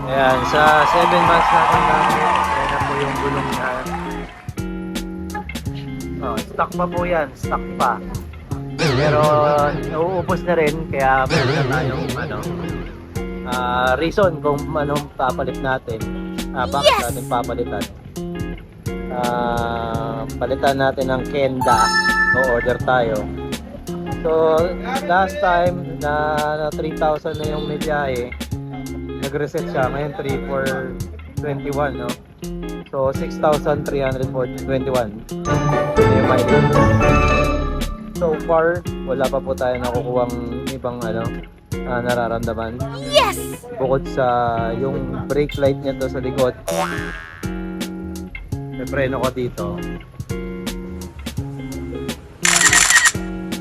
Ayan, sa 7 months natin namin, ayan na po yung gulong niya. Oh, stock pa po yan, stock pa. Pero nauubos na rin, kaya meron na tayong reason kung anong papalit natin. Bakit natin papalitan? Palitan natin ng Kenda, o-order tayo. So last time na 3,000 na yung medyahe, nag-reset siya. Ngayon 3,421, no? So 6,321 yung mileage. So far wala pa po tayo nakukuhang ibang nararamdaman. Yes! Bukod sa yung brake light niya to sa likod, may preno ko dito.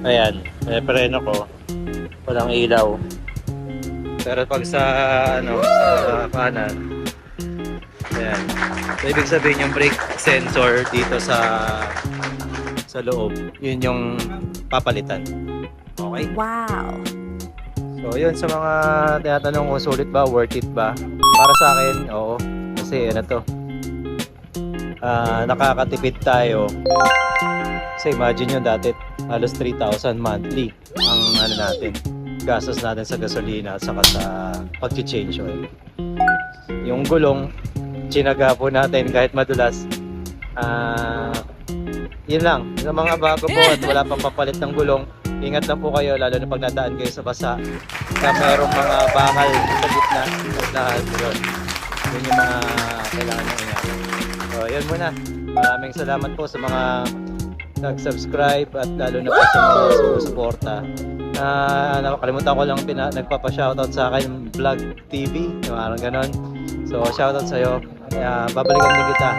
Ayan, may preno ko. Walang ilaw. Pero pag sa sa kanan, ayan. So, ibig sabihin yung brake sensor dito sa loob, yun yung papalitan. Okay? Wow! So yun, sa mga tinatanong kung sulit ba, worth it ba? Para sa akin, oo. Kasi to, nakakatipid tayo. Kasi imagine nyo dati halos 3,000 monthly ang natin, gastos natin sa gasolina at saka sa pag-change oil. Yung gulong, tsinaga po natin kahit madulas. Yun lang, sa mga bago po at wala pang papalit ng gulong, ingat lang po kayo, lalo na pag nadaan kayo sa basa. Kaya merong mga bakal sa gitna at lahat yun. Yun yung mga kailangan nyo ingat. So yun muna, maraming salamat po sa mga nag-subscribe at lalo na po sa mga sumusuporta. Nakalimutan ko lang nagpapa-shoutout sa akin, Vlog TV, yung parang ganon. So shoutout sa'yo, babalikan din kita.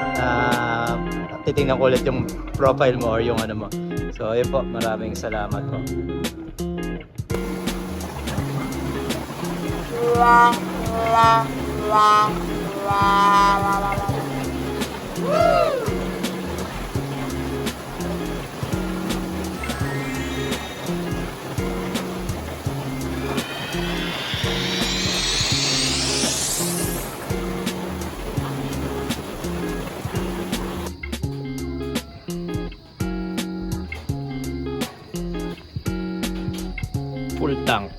Titingnan ko ulit yung profile mo or yung mo. So yun po, maraming salamat po. Full tank.